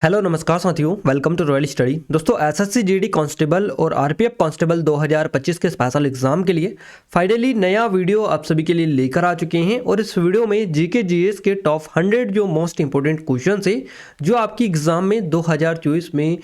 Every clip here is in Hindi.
हेलो नमस्कार साथियों, वेलकम टू रॉयल स्टडी। दोस्तों, एसएससी जीडी कांस्टेबल और आरपीएफ कांस्टेबल 2025 के स्पेशल एग्जाम के लिए फाइनली नया वीडियो आप सभी के लिए लेकर आ चुके हैं। और इस वीडियो में जीके जीएस के टॉप 100 जो मोस्ट इंपोर्टेंट क्वेश्चन है जो आपकी एग्जाम में 2024 में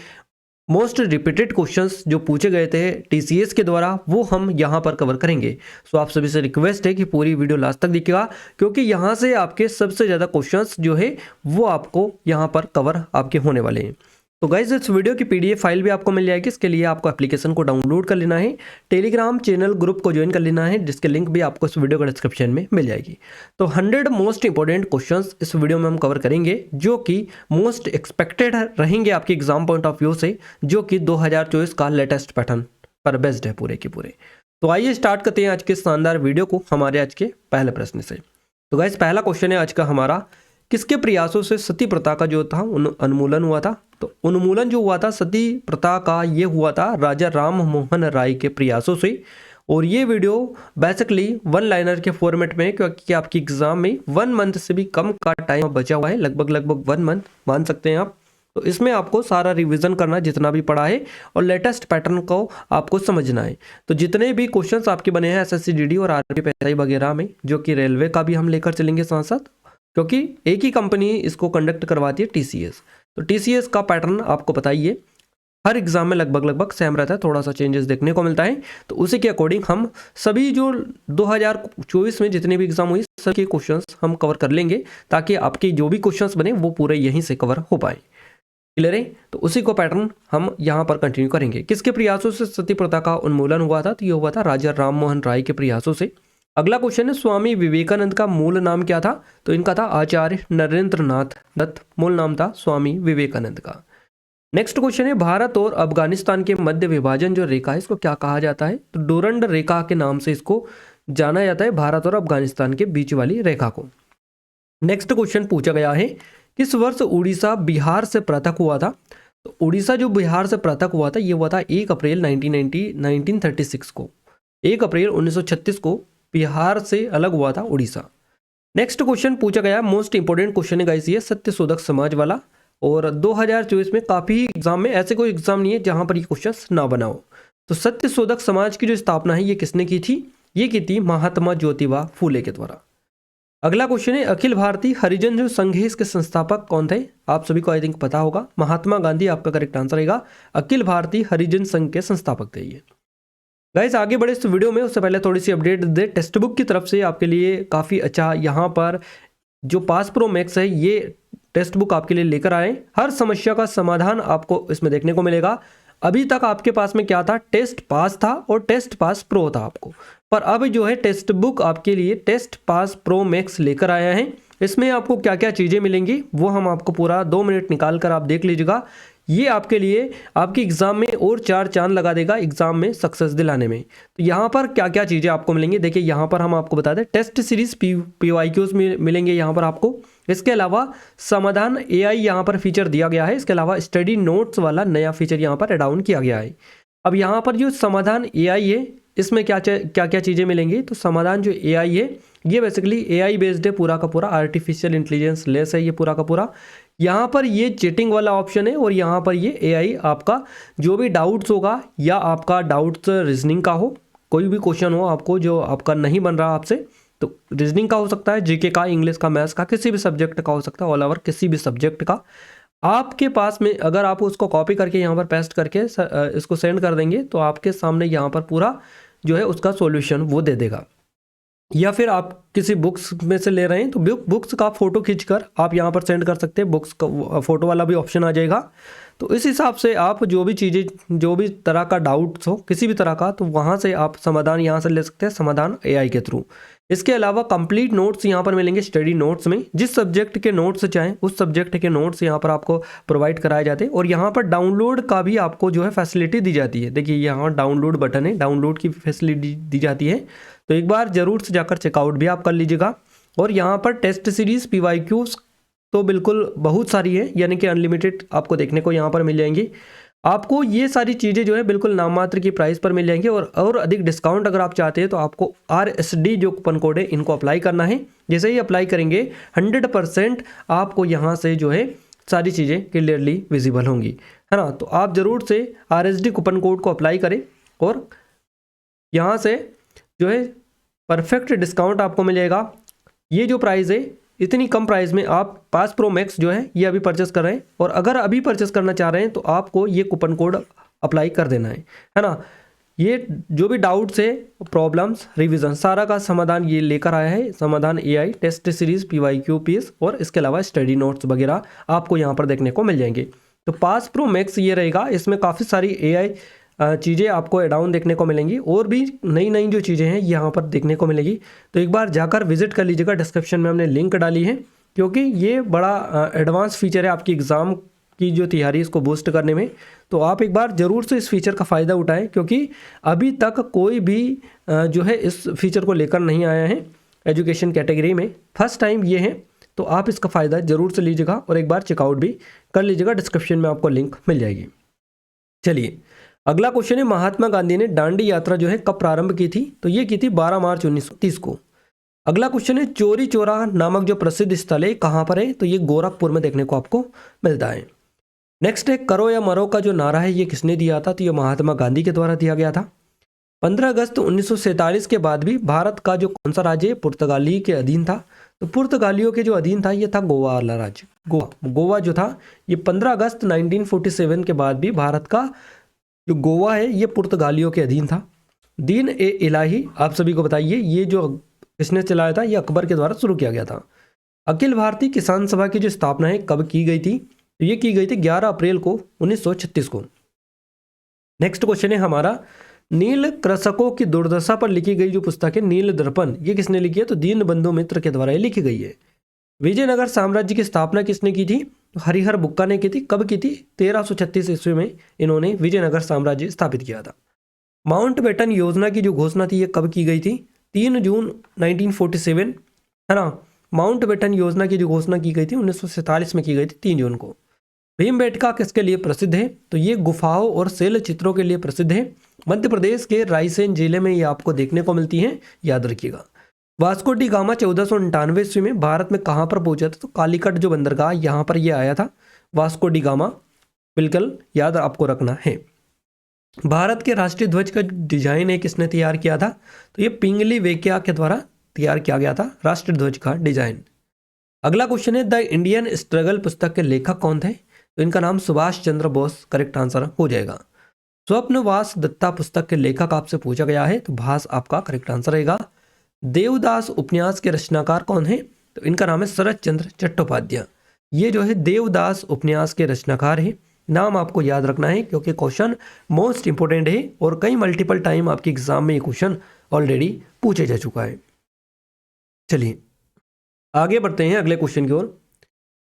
मोस्ट रिपीटेड क्वेश्चंस जो पूछे गए थे टीसीएस के द्वारा, वो हम यहाँ पर कवर करेंगे। सो आप सभी से रिक्वेस्ट है कि पूरी वीडियो लास्ट तक देखिएगा, क्योंकि यहाँ से आपके सबसे ज़्यादा क्वेश्चंस जो है वो आपको यहाँ पर कवर आपके होने वाले हैं। तो गाइज, इस वीडियो की पीडीएफ फाइल भी आपको मिल जाएगी। इसके लिए आपको एप्लीकेशन को डाउनलोड कर लेना है, टेलीग्राम चैनल ग्रुप को ज्वाइन कर लेना है, जिसके लिंक भी आपको इस वीडियो का डिस्क्रिप्शन में मिल जाएगी। तो 100 मोस्ट इंपोर्टेंट क्वेश्चंस इस वीडियो में हम कवर करेंगे, जो कि मोस्ट एक्सपेक्टेड रहेंगे आपके एग्जाम पॉइंट ऑफ व्यू से, जो कि 2024 का लेटेस्ट पैटर्न पर बेस्ड है पूरे के पूरे। तो आइए स्टार्ट करते हैं आज के शानदार वीडियो को हमारे आज के पहले प्रश्न से। तो गाइज, पहला क्वेश्चन है आज का हमारा, किसके प्रयासों से सती प्रथा का जो था उन्मूलन हुआ था? तो उन्मूलन जो हुआ था सती प्रथा का, ये हुआ था राजा राम मोहन राय के प्रयासों से। और ये वीडियो बेसिकली वन लाइनर के फॉर्मेट में, क्योंकि आपकी एग्जाम में 1 मंथ से भी कम का टाइम बचा हुआ है, लगभग 1 मंथ मान सकते हैं आप। तो इसमें आपको सारा रिवीजन करना जितना भी पड़ा है और लेटेस्ट पैटर्न को आपको समझना है। तो जितने भी क्वेश्चंस आपके बने हैं एसएससी जीडी और आरपीएफ एसआई वगैरह में, जो कि रेलवे का भी हम लेकर चलेंगे साथ साथ, क्योंकि एक ही कंपनी इसको कंडक्ट करवाती है, टीसीएस। तो टीसीएस का पैटर्न आपको पता ही है, हर एग्जाम में लगभग सेम रहता है, थोड़ा सा चेंजेस देखने को मिलता है। तो उसी के अकॉर्डिंग हम सभी जो 2024 में जितने भी एग्जाम हुए सभी क्वेश्चंस हम कवर कर लेंगे, ताकि आपके जो भी क्वेश्चंस बने वो पूरे यहीं से कवर हो पाए। क्लियर है? तो उसी को पैटर्न हम यहाँ पर कंटिन्यू करेंगे। किसके प्रयासों से सती प्रथा का उन्मूलन हुआ था? तो ये हुआ था राजा राम मोहन राय के प्रयासों से। अगला क्वेश्चन है, स्वामी विवेकानंद का मूल नाम क्या था? तो इनका था आचार्य नरेंद्रनाथ दत्त, मूल नाम था स्वामी विवेकानंद का। नेक्स्ट क्वेश्चन है, भारत और अफगानिस्तान के मध्य विभाजन जो रेखा है इसको क्या कहा जाता है? तो डोरंड रेखा के नाम से इसको जाना जाता है, भारत और अफगानिस्तान के बीच वाली रेखा को। नेक्स्ट क्वेश्चन पूछा गया है, किस वर्ष उड़ीसा बिहार से पृथक हुआ था? तो उड़ीसा जो बिहार से पृथक हुआ था, ये हुआ था 1 अप्रैल 1936 को। 1 अप्रैल 1936 को बिहार से अलग हुआ था उड़ीसा। नेक्स्ट क्वेश्चन पूछा गया, मोस्ट इंपोर्टेंट क्वेश्चन है गाइस ये, सत्यशोधक समाज वाला। और 2024 में काफी एग्जाम में ऐसे कोई एग्जाम नहीं है जहां पर ये क्वेश्चन ना बना हो। तो सत्यशोधक समाज की जो स्थापना है ये किसने की थी? ये की थी महात्मा ज्योतिबा फूले के द्वारा। अगला क्वेश्चन है, अखिल भारतीय हरिजन जो संघ है इसके संस्थापक कौन थे? आप सभी को आई थिंक पता होगा, महात्मा गांधी आपका करेक्ट आंसर रहेगा। अखिल भारतीय हरिजन संघ के संस्थापक थे ये। गाइस, आगे बढ़े इस वीडियो में उससे पहले थोड़ी सी अपडेट दे टेक्स्ट बुक की तरफ से आपके लिए काफ़ी अच्छा यहाँ पर जो पास प्रो मैक्स है ये टेक्स्ट बुक आपके लिए लेकर आए। हर समस्या का समाधान आपको इसमें देखने को मिलेगा। अभी तक आपके पास में क्या था? टेस्ट पास था और टेस्ट पास प्रो था आपको, पर अब जो है टेक्स्ट बुक आपके लिए टेस्ट पास प्रो मैक्स लेकर आया है। इसमें आपको क्या क्या चीज़ें मिलेंगी वो हम आपको पूरा 2 मिनट निकाल कर आप देख लीजिएगा। ये आपके लिए आपके एग्जाम में और 4 चांद लगा देगा एग्जाम में सक्सेस दिलाने में। तो यहाँ पर क्या क्या चीज़ें आपको मिलेंगी, देखिए यहाँ पर हम आपको बता दें, टेस्ट सीरीज PYQs मिलेंगे यहाँ पर आपको। इसके अलावा समाधान AI यहाँ पर फीचर दिया गया है। इसके अलावा स्टडी नोट्स वाला नया फीचर यहाँ पर ऐड ऑन किया गया है। अब यहाँ पर जो समाधान AI है इसमें क्या क्या चीज़ें मिलेंगी? तो समाधान जो AI है ये बेसिकली AI बेस्ड है, पूरा का पूरा आर्टिफिशियल इंटेलिजेंस लेस है ये पूरा का पूरा। यहाँ पर ये चीटिंग वाला ऑप्शन है और यहाँ पर ये AI आपका जो भी डाउट्स होगा या आपका डाउट्स रीजनिंग का हो, कोई भी क्वेश्चन हो आपको जो आपका नहीं बन रहा आपसे, तो रीजनिंग का हो सकता है, जीके का, इंग्लिश का, मैथ्स का, किसी भी सब्जेक्ट का हो सकता है, ऑल ओवर किसी भी सब्जेक्ट का। आपके पास में अगर आप उसको कॉपी करके यहाँ पर पेस्ट करके इसको सेंड कर देंगे तो आपके सामने यहाँ पर पूरा जो है उसका सॉल्यूशन वो दे देगा। या फिर आप किसी बुक्स में से ले रहे हैं तो बुक्स का फोटो खींचकर आप यहाँ पर सेंड कर सकते हैं, बुक्स का फोटो वाला भी ऑप्शन आ जाएगा। तो इस हिसाब से आप जो भी चीज़ें, जो भी तरह का डाउट्स हो किसी भी तरह का, तो वहाँ से आप समाधान यहाँ से ले सकते हैं, समाधान AI के थ्रू। इसके अलावा कंप्लीट नोट्स यहाँ पर मिलेंगे स्टडी नोट्स में, जिस सब्जेक्ट के नोट्स चाहें उस सब्जेक्ट के नोट्स यहाँ पर आपको प्रोवाइड कराए जाते हैं। और यहाँ पर डाउनलोड का भी आपको जो है फैसिलिटी दी जाती है। देखिए यहाँ डाउनलोड बटन है, डाउनलोड की फैसिलिटी दी जाती है, तो एक बार जरूर से जाकर चेकआउट भी आप कर लीजिएगा। और यहाँ पर टेस्ट सीरीज PYQs तो बिल्कुल बहुत सारी है, यानी कि अनलिमिटेड आपको देखने को यहाँ पर मिल जाएंगी। आपको ये सारी चीज़ें जो है बिल्कुल नाम मात्र की प्राइस पर मिल जाएंगी। और अधिक डिस्काउंट अगर आप चाहते हैं तो आपको RSD जो कूपन कोड है इनको अप्लाई करना है। जैसे ही अप्लाई करेंगे 100% आपको यहाँ से जो है सारी चीज़ें क्लियरली विजिबल होंगी, है ना। तो आप ज़रूर से RSD कूपन कोड को अप्लाई करें और यहाँ से जो है परफेक्ट डिस्काउंट आपको मिलेगा। ये जो प्राइस है इतनी कम प्राइस में आप 5 प्रो मैक्स जो है ये अभी परचेस कर रहे हैं, और अगर अभी परचेस करना चाह रहे हैं तो आपको ये कूपन कोड अप्लाई कर देना है ना। ये जो भी डाउट्स है, प्रॉब्लम्स, रिवीजन, सारा का समाधान ये लेकर आया है। Samadhan AI test series, PYQ piece और इसके अलावा स्टडी नोट्स वगैरह आपको यहाँ पर देखने को मिल जाएंगे। तो 5 प्रो मैक्स ये रहेगा, इसमें काफ़ी सारी AI चीज़ें आपको एड ऑन देखने को मिलेंगी और भी नई नई जो चीज़ें हैं यहाँ पर देखने को मिलेगी। तो एक बार जाकर विजिट कर लीजिएगा, डिस्क्रिप्शन में हमने लिंक डाली है, क्योंकि ये बड़ा एडवांस फीचर है आपकी एग्ज़ाम की जो तैयारी इसको बूस्ट करने में। तो आप एक बार ज़रूर से इस फीचर का फ़ायदा उठाएं, क्योंकि अभी तक कोई भी जो है इस फीचर को लेकर नहीं आया है एजुकेशन कैटेगरी में, फर्स्ट टाइम ये है। तो आप इसका फ़ायदा ज़रूर से लीजिएगा और एक बार चेकआउट भी कर लीजिएगा, डिस्क्रिप्शन में आपको लिंक मिल जाएगी। चलिए अगला क्वेश्चन है, महात्मा गांधी ने दांडी यात्रा जो है कब प्रारंभ की थी? तो ये की थी 12 मार्च 1930 को। अगला क्वेश्चन है, चोरी चौरा नामक जो प्रसिद्ध स्थल है कहाँ पर है? तो ये गोरखपुर में देखने को आपको मिलता है। नेक्स्ट है, करो या मरो का जो नारा है ये किसने दिया था? तो ये महात्मा गांधी के द्वारा दिया गया था। 15 अगस्त 1947 के बाद भी भारत का जो कौन सा राज्य पुर्तगाली के अधीन था? तो पुर्तगालियों के जो अधीन था ये था गोवा वाला राज्य। गोवा जो था ये 15 अगस्त 1947 के बाद भी भारत का जो गोवा है ये पुर्तगालियों के अधीन था। दीन ए इलाही आप सभी को बताइए, ये जो किसने चलाया था? ये अकबर के द्वारा शुरू किया गया था। अखिल भारतीय किसान सभा की जो स्थापना है कब की गई थी? तो ये की गई थी 11 अप्रैल को 1936 को। नेक्स्ट क्वेश्चन है हमारा, नील कृषकों की दुर्दशा पर लिखी गई जो पुस्तक है नील दर्पण, ये किसने लिखी है? तो दीन बंधु मित्र के द्वारा ये लिखी गई है। विजयनगर साम्राज्य की स्थापना किसने की थी? हरिहर बुक्का ने की थी। कब की थी? 1336 ईस्वी में इन्होंने विजयनगर साम्राज्य स्थापित किया था। माउंटबेटन योजना की जो घोषणा थी ये कब की गई थी? 3 जून 1947, है ना। माउंटबेटन योजना की जो घोषणा की गई थी 1947 में की गई थी 3 जून को। भीमबेटका किसके लिए प्रसिद्ध है? तो ये गुफाओं और शैल चित्रों के लिए प्रसिद्ध है। मध्य प्रदेश के रायसेन जिले में ये आपको देखने को मिलती हैं, याद रखिएगा। वास्को डी गामा 1499 ईस्वी में भारत में कहाँ पर पहुंचा था? तो कालीकट जो बंदरगाह यहाँ पर ये आया था, वास्को डी गामा, बिल्कुल याद आपको रखना है। भारत के राष्ट्रीय ध्वज का डिजाइन है किसने तैयार किया था? तो ये पिंगली वेकिया के द्वारा तैयार किया गया था राष्ट्रीय ध्वज का डिजाइन। अगला क्वेश्चन है, द इंडियन स्ट्रगल पुस्तक के लेखक कौन थे? तो इनका नाम सुभाष चंद्र बोस करेक्ट आंसर हो जाएगा। स्वप्नवास दत्ता पुस्तक के लेखक आपसे पूछा गया है, तो भास आपका करेक्ट आंसर रहेगा। देवदास उपन्यास के रचनाकार कौन है? तो इनका नाम है शरद चंद्र चट्टोपाध्याय। ये जो है देवदास उपन्यास के रचनाकार है। नाम आपको याद रखना है क्योंकि क्वेश्चन मोस्ट इंपोर्टेंट है और कई मल्टीपल टाइम आपके एग्जाम में ये क्वेश्चन ऑलरेडी पूछे जा चुका है। चलिए आगे बढ़ते हैं अगले क्वेश्चन की ओर।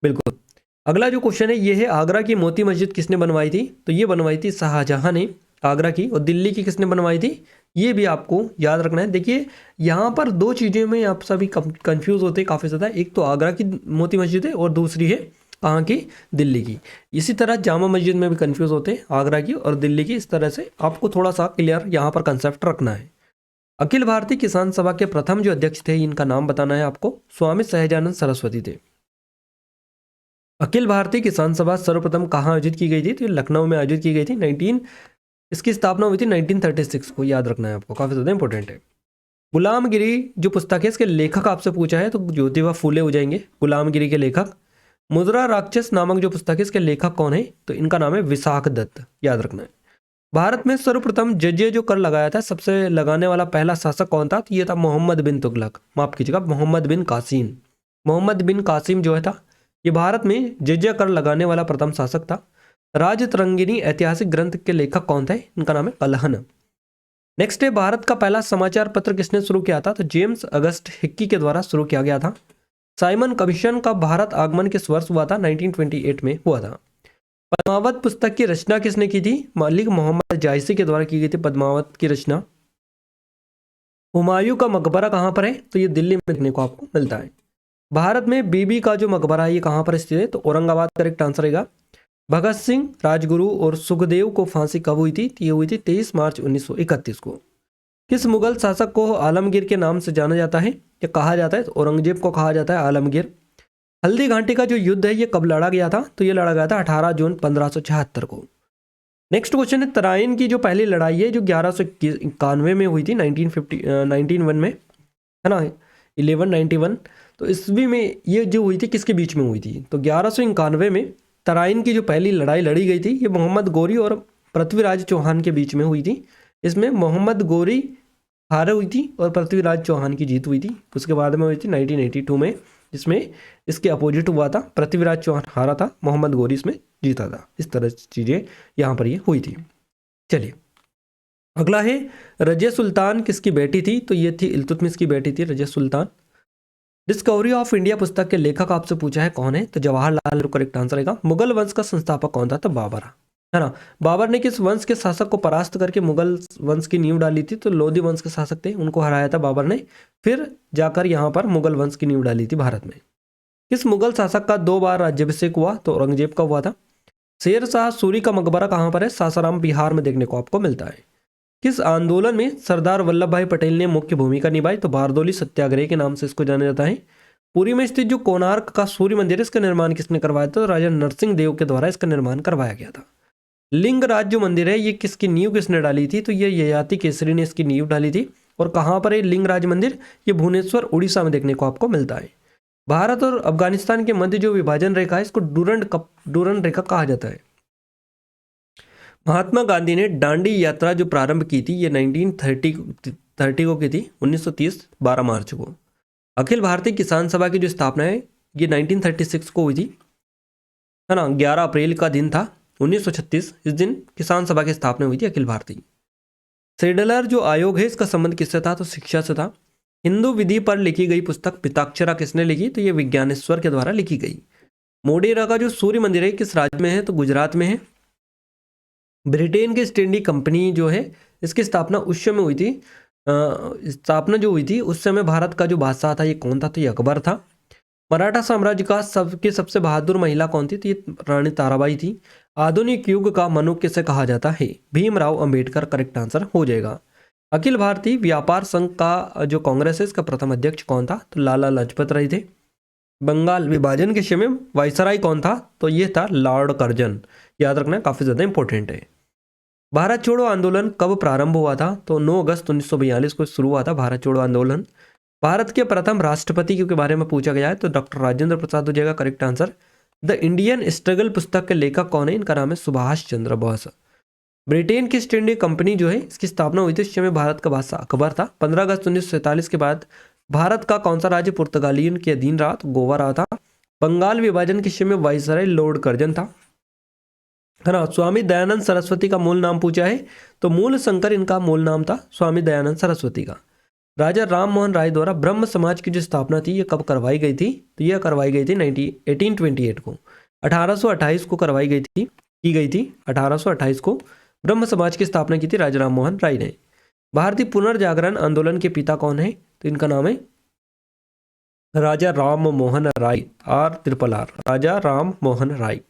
बिल्कुल अगला जो क्वेश्चन है ये है, आगरा की मोती मस्जिद किसने बनवाई थी? तो ये बनवाई थी शाहजहां ने आगरा की। और दिल्ली की किसने बनवाई थी? ये भी आपको याद रखना है। देखिए यहाँ पर दो चीज़ें में आप सभी कंफ्यूज होते हैं काफ़ी ज़्यादा। एक तो आगरा की मोती मस्जिद है और दूसरी है कहाँ की? दिल्ली की। इसी तरह जामा मस्जिद में भी कंफ्यूज होते हैं, आगरा की और दिल्ली की। इस तरह से आपको थोड़ा सा क्लियर यहाँ पर कंसेप्ट रखना है। अखिल भारतीय किसान सभा के प्रथम जो अध्यक्ष थे इनका नाम बताना है आपको। स्वामी सहजानंद सरस्वती थे। अखिल भारतीय किसान सभा सर्वप्रथम कहाँ आयोजित की गई थी? तो लखनऊ में आयोजित की गई थी। इसकी स्थापना हुई थी 1936 को, याद रखना है आपको, काफ़ी ज़्यादा इंपॉर्टेंट है। गुलामगिरी जो पुस्तक है इसके लेखक आपसे पूछा है तो ज्योतिबा फूले हो जाएंगे गुलामगिरी के लेखक। मुद्रा राक्षस नामक जो पुस्तक है इसके लेखक कौन है? तो इनका नाम है विशाख दत्त, याद रखना है। भारत में सर्वप्रथम जजिया जो कर लगाया था, सबसे लगाने वाला पहला शासक कौन था? तो ये था मोहम्मद बिन तुगलक, माफ कीजिएगा मोहम्मद बिन कासिम। मोहम्मद बिन कासिम जो है था ये भारत में जजिया कर लगाने वाला प्रथम शासक था। राजतरंगिनी ऐतिहासिक ग्रंथ के लेखक कौन थे? इनका नाम है कलहन। नेक्स्ट है, भारत का पहला समाचार पत्र किसने शुरू किया था? तो जेम्स अगस्ट हिक्की के द्वारा शुरू किया गया था। साइमन कमीशन का भारत आगमन किस वर्ष हुआ था? 1928 में हुआ था। पद्मावत पुस्तक की रचना किसने की थी? मलिक मोहम्मद जायसी के द्वारा की गई थी पद्मावत की रचना। हुमायूं का मकबरा कहाँ पर है? तो ये दिल्ली में देखने को आपको मिलता है। भारत में बीबी का जो मकबरा है ये कहाँ पर स्थित है? तो औरंगाबाद करेक्ट आंसर रहेगा। भगत सिंह, राजगुरु और सुखदेव को फांसी कब हुई थी? ये हुई थी 23 मार्च 1931 को। किस मुगल शासक को आलमगीर के नाम से जाना जाता है या कहा जाता है? तो औरंगजेब को कहा जाता है आलमगीर। हल्दी घाटी का जो युद्ध है ये कब लड़ा गया था? तो ये लड़ा गया था 18 जून 1576 को। नेक्स्ट क्वेश्चन है, तराइन की जो पहली लड़ाई है जो 1191 में हुई थी, 1991 में, है ना, 1191, तो ईस्वी में ये जो हुई थी किसके बीच में हुई थी? तो 1191 में तराइन की जो पहली लड़ाई लड़ी गई थी ये मोहम्मद गोरी और पृथ्वीराज चौहान के बीच में हुई थी। इसमें मोहम्मद गोरी हार हुई थी और पृथ्वीराज चौहान की जीत हुई थी। उसके बाद में हुई थी 1982 में, जिसमें इसके अपोजिट हुआ था, पृथ्वीराज चौहान हारा था, मोहम्मद गोरी इसमें जीता था। इस तरह की चीज़ें यहाँ पर ये हुई थी। चलिए अगला है, रजिया सुल्तान किसकी बेटी थी? तो ये थी इल्तुतमिश की बेटी थी Razia Sultan. Discovery of India पुस्तक के लेखक आपसे पूछा है कौन है? तो जवाहरलाल नेहरू करेक्ट आंसर रहेगा। मुगल वंश का संस्थापक कौन था? तो बाबर, है ना। बाबर ने किस वंश के शासक को परास्त करके मुगल वंश की नींव डाली थी? तो लोधी वंश के शासक थे, उनको हराया था बाबर ने, फिर जाकर यहाँ पर मुगल वंश की नींव डाली थी भारत में। किस मुगल शासक का 2 बार राज्याभिषेक हुआ? तो औरंगजेब का हुआ था। शेर शाह सूरी का मकबरा कहाँ पर है? सासाराम बिहार में देखने को आपको मिलता है। किस आंदोलन में सरदार वल्लभ भाई पटेल ने मुख्य भूमिका निभाई? तो बारदोली सत्याग्रह के नाम से इसको जाना जाता है। पुरी में स्थित जो कोणार्क का सूर्य मंदिर है, इसका निर्माण किसने करवाया था? तो राजा नरसिंह देव के द्वारा इसका निर्माण करवाया गया था। लिंगराज जो मंदिर है ये किसकी नींव किसने डाली थी? तो ये ययाति केसरी ने इसकी नींव डाली थी। और कहाँ पर है लिंगराज मंदिर? ये भुवनेश्वर उड़ीसा में देखने को आपको मिलता है। भारत और अफगानिस्तान के मध्य जो विभाजन रेखा है इसको डूरंड रेखा कहा जाता है। महात्मा गांधी ने दांडी यात्रा जो प्रारंभ की थी ये 1930 को की थी, 1930 12 मार्च को। अखिल भारतीय किसान सभा की जो स्थापना है ये 1936 को हुई थी, है ना, 11 अप्रैल का दिन था 1936, इस दिन किसान सभा की स्थापना हुई थी अखिल भारतीय। सेडलर जो आयोग है इसका संबंध किससे था? तो शिक्षा से था। हिंदू विधि पर लिखी गई पुस्तक पिताक्षरा किसने लिखी? तो ये विज्ञानेश्वर के द्वारा लिखी गई। मोढेरा का जो सूर्य मंदिर है किस राज्य में है? तो गुजरात में है। ब्रिटेन की ईस्ट इंडिया कंपनी जो है इसकी स्थापना उस समय हुई थी, स्थापना जो हुई थी उस समय भारत का जो बादशाह था ये कौन था? तो ये अकबर था। मराठा साम्राज्य का सबसे बहादुर महिला कौन थी? तो ये रानी ताराबाई थी। आधुनिक युग का मनुष्य किसे कहा जाता है? भीमराव अंबेडकर करेक्ट आंसर हो जाएगा। अखिल भारतीय व्यापार संघ का जो कांग्रेस है इसका प्रथम अध्यक्ष कौन था? तो लाला लाजपत राय थे। बंगाल विभाजन के समय वायसराय कौन था? तो ये था लॉर्ड कर्जन। याद रखना काफी ज्यादा इंपॉर्टेंट है। भारत छोड़ो आंदोलन कब प्रारंभ हुआ था? तो 9 अगस्त 1942 को शुरू हुआ था भारत छोड़ो आंदोलन। भारत के प्रथम राष्ट्रपति के बारे में पूछा गया है तो डॉक्टर राजेंद्र प्रसाद हो जाएगा correct answer. The Indian struggle पुस्तक के लेखक कौन है? इनका नाम है सुभाष चंद्र बोस। ब्रिटेन की ईस्ट इंडिया कंपनी जो है इसकी स्थापना हुई थी उस समय भारत का बादशाह अकबर था। 15 अगस्त 1947 के बाद भारत का कौन सा राज्य पुर्तगालियन के अधीन रहा? तो गोवा रहा था। बंगाल विभाजन के समय वाइसराय लॉर्ड कर्जन था, है ना। स्वामी दयानंद सरस्वती का मूल नाम पूछा है तो मूल शंकर इनका मूल नाम था स्वामी दयानंद सरस्वती का। राजा राम मोहन राय द्वारा ब्रह्म समाज की जो स्थापना थी ये कब करवाई गई थी? तो यह करवाई गई थी 1828 को, 1828 को करवाई गई थी, की गई थी 1828 को ब्रह्म समाज की स्थापना की थी राजा राम मोहन राय ने। भारतीय पुनर्जागरण आंदोलन के पिता कौन है? तो इनका नाम है राजा राम मोहन राय, RRR, राजा राम मोहन राय।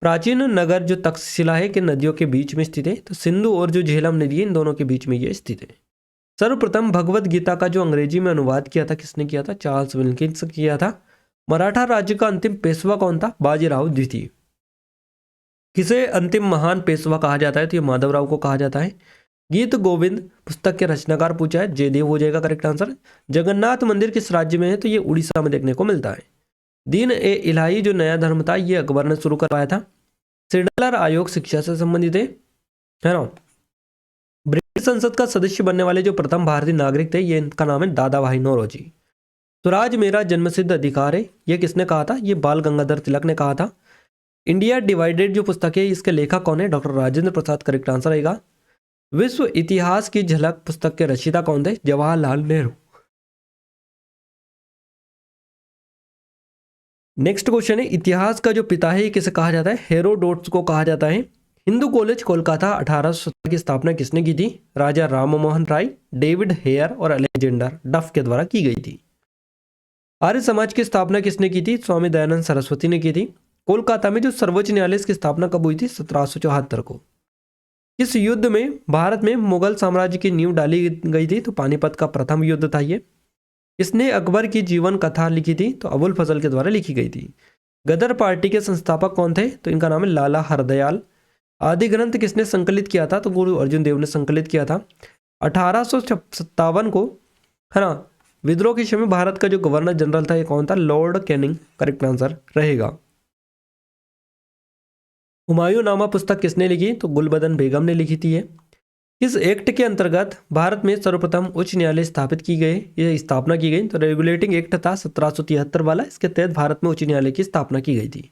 प्राचीन नगर जो तक्षशिला है कि नदियों के बीच में स्थित है? तो सिंधु और जो झेलम नदी है इन दोनों के बीच में ये स्थित है। सर्वप्रथम भगवत गीता का जो अंग्रेजी में अनुवाद किया था किसने किया था? चार्ल्स विल्किंस किया था। मराठा राज्य का अंतिम पेशवा कौन था? बाजीराव द्वितीय। किसे अंतिम महान पेशवा कहा जाता है? तो ये माधवराव को कहा जाता है। गीत गोविंद पुस्तक के रचनाकार पूछा है, जयदेव हो जाएगा करेक्ट आंसर। जगन्नाथ मंदिर किस राज्य में है? तो ये उड़ीसा में देखने को मिलता है। दीन ए इलाही जो नया धर्म था ये अकबर ने शुरू करवाया था। सेडलर आयोग शिक्षा से संबंधित है ना। ब्रिटिश संसद का सदस्य बनने वाले जो प्रथम भारतीय नागरिक थे ये इनका नाम है दादा भाई नौरोजी। स्वराज मेरा जन्मसिद्ध अधिकार है ये किसने कहा था? ये बाल गंगाधर तिलक ने कहा था। इंडिया डिवाइडेड जो पुस्तक है इसके लेखक कौन है? Doctor Rajendra Prasad correct answer रहेगा। विश्व इतिहास की झलक पुस्तक के रचयिता कौन थे? जवाहरलाल नेहरू। नेक्स्ट क्वेश्चन है, इतिहास का जो पिता है किसे कहा जाता है? हेरोडोट्स को कहा जाता है। हिंदू कॉलेज कोलकाता 1870 की स्थापना किसने की थी? राजा राममोहन राय, डेविड हेयर और अलेक्जेंडर डफ के द्वारा की गई थी। आर्य समाज की स्थापना किसने की थी? स्वामी दयानंद सरस्वती ने की थी। कोलकाता में जो सर्वोच्च न्यायालय की स्थापना कब हुई थी? 1774 को। इस युद्ध में भारत में मुगल साम्राज्य की नींव डाली गई थी? तो पानीपत का प्रथम युद्ध था ये। किसने अकबर की जीवन कथा लिखी थी? तो अबुल फजल के द्वारा लिखी गई थी। गदर पार्टी के संस्थापक कौन थे? तो इनका नाम है लाला हरदयाल। आदि ग्रंथ किसने संकलित किया था? तो गुरु अर्जुन देव ने संकलित किया था। 1857 को, है ना, विद्रोह के समय भारत का जो गवर्नर जनरल था ये कौन था? लॉर्ड कैनिंग करेक्ट आंसर रहेगा। हुमायूं नामा पुस्तक किसने लिखी? तो गुलबदन बेगम ने लिखी थी। किस एक्ट के अंतर्गत भारत में सर्वप्रथम उच्च न्यायालय स्थापित की गई, यह स्थापना की गई? तो रेगुलेटिंग एक्ट था 1773 वाला, इसके तहत भारत में उच्च न्यायालय की स्थापना की गई थी।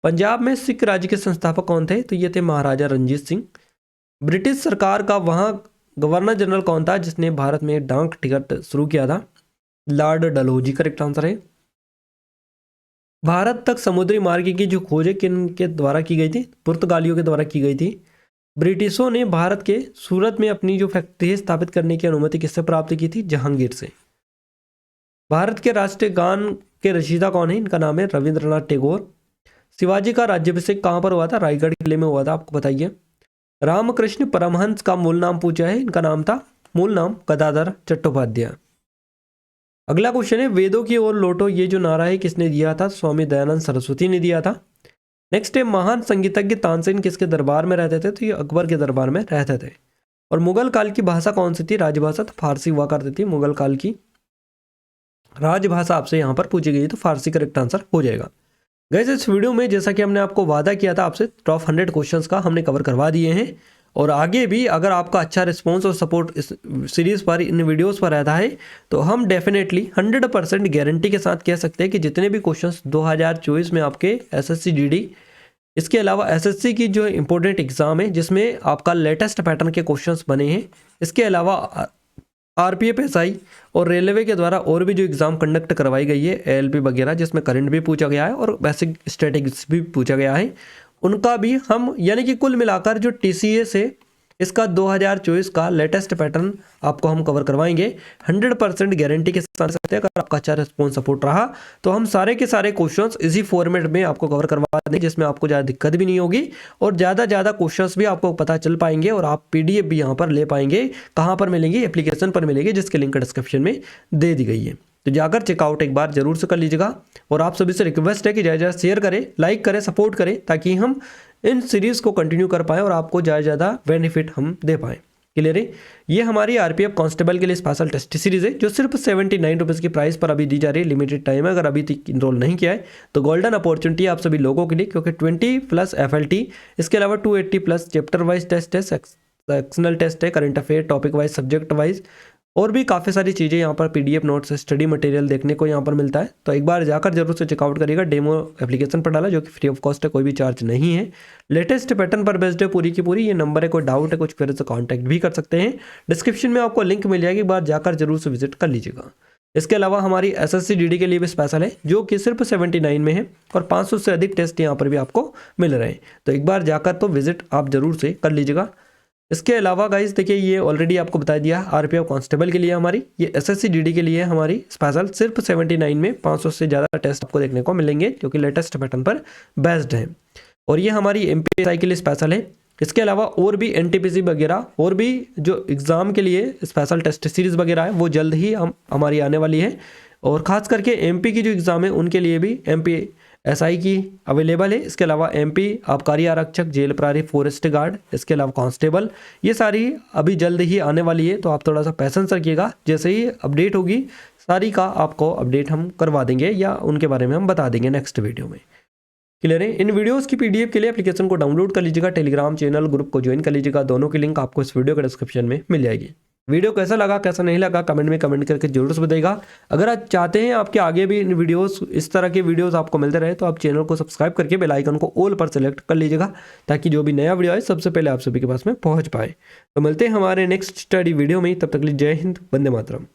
पंजाब में सिख राज्य के संस्थापक कौन थे? तो ये थे महाराजा रंजीत सिंह। ब्रिटिश सरकार का वहाँ गवर्नर जनरल कौन था जिसने भारत में डाक टिकट शुरू किया था? लॉर्ड डलहौजी करेक्ट आंसर है। भारत तक समुद्री मार्ग की जो खोज है किन के द्वारा की गई थी? पुर्तगालियों के द्वारा की गई थी। ब्रिटिशों ने भारत के सूरत में अपनी जो फैक्ट्री स्थापित करने की अनुमति किससे प्राप्त की थी? जहांगीर से। भारत के राष्ट्रीय गान के रचयिता कौन है? इनका नाम है रविंद्रनाथ टैगोर। शिवाजी का राज्याभिषेक कहाँ पर हुआ था? रायगढ़ किले में हुआ था, आपको बताइए। रामकृष्ण परमहंस का मूल नाम पूछा है, इनका नाम था, मूल नाम गदाधर चट्टोपाध्याय। अगला क्वेश्चन है वेदों की ओर लौटो, ये जो नारा है किसने दिया था? स्वामी दयानंद सरस्वती ने दिया था। नेक्स्ट है महान संगीतज्ञ तानसेन किसके दरबार में रहते थे? तो ये अकबर के दरबार में रहते थे। और मुगल काल की भाषा कौन सी थी? राजभाषा। तो फारसी हुआ करती थी मुगल काल की राजभाषा। आपसे यहाँ पर पूछी गई तो फारसी करेक्ट आंसर हो जाएगा। गाइस इस वीडियो में जैसा कि हमने आपको वादा किया था आपसे टॉप 100 क्वेश्चंस का हमने कवर करवा दिए हैं। और आगे भी अगर आपका अच्छा रिस्पॉन्स और सपोर्ट इस सीरीज़ पर, इन वीडियोस पर रहता है तो हम डेफिनेटली 100% गारंटी के साथ कह सकते हैं कि जितने भी क्वेश्चंस 2024 में आपके एसएससी जीडी, इसके अलावा एसएससी की जो इंपॉर्टेंट एग्जाम है जिसमें आपका लेटेस्ट पैटर्न के क्वेश्चंस बने हैं, इसके अलावा आरपीएफ एसआई और रेलवे के द्वारा और भी जो एग्ज़ाम कंडक्ट करवाई गई है एएलपी वगैरह, जिसमें करंट भी पूछा गया है और बेसिक स्ट्रेटेजिक्स भी पूछा गया है, उनका भी हम यानी कि कुल मिलाकर जो टीसीए से इसका 2024 का लेटेस्ट पैटर्न आपको हम कवर करवाएंगे 100% गारंटी के साथ सकते हैं। अगर आपका अच्छा रिस्पॉन्स सपोर्ट रहा तो हम सारे के सारे क्वेश्चंस इसी फॉर्मेट में आपको कवर करवा देंगे जिसमें आपको ज़्यादा दिक्कत भी नहीं होगी और ज़्यादा क्वेश्चंस भी आपको पता चल पाएंगे और आप पीडीएफ भी यहाँ पर ले पाएंगे। कहाँ पर मिलेंगे? एप्लीकेशन पर मिलेंगे जिसके लिंक डिस्क्रिप्शन में दे दी गई है, तो जाकर चेकआउट एक बार जरूर से कर लीजिएगा। और आप सभी से रिक्वेस्ट है कि ज़्यादा शेयर करें, लाइक करें, सपोर्ट करें ताकि हम इन सीरीज़ को कंटिन्यू कर पाएँ और आपको ज़्यादा बेनिफिट हम दे पाएँ। क्लियर है? ये हमारी आरपीएफ कांस्टेबल के लिए स्पेशल टेस्ट सीरीज़ है जो सिर्फ 79 रुपीज़ की प्राइस पर अभी दी जा रही है। लिमिटेड टाइम है, अगर अभी तक इनरोल नहीं किया है तो गोल्डन अपॉर्चुनिटी आप सभी लोगों के लिए, क्योंकि 20+ FLT, इसके अलावा 280+ चैप्टर वाइज टेस्ट है, सेक्शनल टेस्ट है, current affair, topic wise, subject wise और भी काफ़ी सारी चीज़ें यहाँ पर पीडीएफ नोट्स, स्टडी मटेरियल देखने को यहाँ पर मिलता है। तो एक बार जाकर जरूर से चेकआउट करिएगा। डेमो एप्लीकेशन पर डाला जो कि फ्री ऑफ कॉस्ट है, कोई भी चार्ज नहीं है। लेटेस्ट पैटर्न पर बेस्ड है पूरी की पूरी। ये नंबर है, कोई डाउट है कुछ फिर से कॉन्टैक्ट भी कर सकते हैं। डिस्क्रिप्शन में आपको लिंक मिल जाएगी, एक बार जाकर जरूर से विजिट कर लीजिएगा। इसके अलावा हमारी एसएससी जीडी के लिए भी स्पेशल है जो कि सिर्फ 79 में है और 500 से अधिक टेस्ट यहाँ पर भी आपको मिल रहे हैं। तो एक बार जाकर तो विजिट आप जरूर से कर लीजिएगा। इसके अलावा गाइस देखिए, ये ऑलरेडी आपको बता दिया आरपीएफ कांस्टेबल के लिए हमारी, ये एसएससी जीडी के लिए हमारी स्पेशल सिर्फ 79 में 500 से ज़्यादा टेस्ट आपको देखने को मिलेंगे जो कि लेटेस्ट पैटर्न पर बेस्ड है। और ये हमारी एमपीएसआई के लिए स्पेशल है। इसके अलावा और भी एनटीपीसी वगैरह और भी जो एग्ज़ाम के लिए स्पेशल टेस्ट सीरीज़ वगैरह है वो जल्द ही हमारी आने वाली है। और ख़ास करके एमपी की जो एग्ज़ाम है उनके लिए भी एमपीएसआई की अवेलेबल है। इसके अलावा एमपी आबकारी आरक्षक, जेल प्रहरी, फॉरेस्ट गार्ड, इसके अलावा कांस्टेबल, ये सारी अभी जल्द ही आने वाली है। तो आप थोड़ा सा पैसेंस रखिएगा, जैसे ही अपडेट होगी सारी का आपको अपडेट हम करवा देंगे या उनके बारे में हम बता देंगे नेक्स्ट वीडियो में। क्लियर है? इन वीडियोस की पीडीएफ के लिए एप्लीकेशन को डाउनलोड कर लीजिएगा, टेलीग्राम चैनल ग्रुप को ज्वाइन कर लीजिएगा। दोनों की लिंक आपको इस वीडियो के डिस्क्रिप्शन में मिल जाएगी। वीडियो कैसा लगा कैसा नहीं लगा कमेंट में कमेंट करके जरूर से बताइएगा। अगर आप चाहते हैं आपके आगे भी इन वीडियोस, इस तरह के वीडियोस आपको मिलते रहे तो आप चैनल को सब्सक्राइब करके बेल आइकन को ऑल पर सेलेक्ट कर लीजिएगा ताकि जो भी नया वीडियो आए सबसे पहले आप सभी के पास में पहुंच पाए। तो मिलते हैं हमारे नेक्स्ट स्टडी वीडियो में, तब तक के लिए जय हिंद, वंदे मातरम।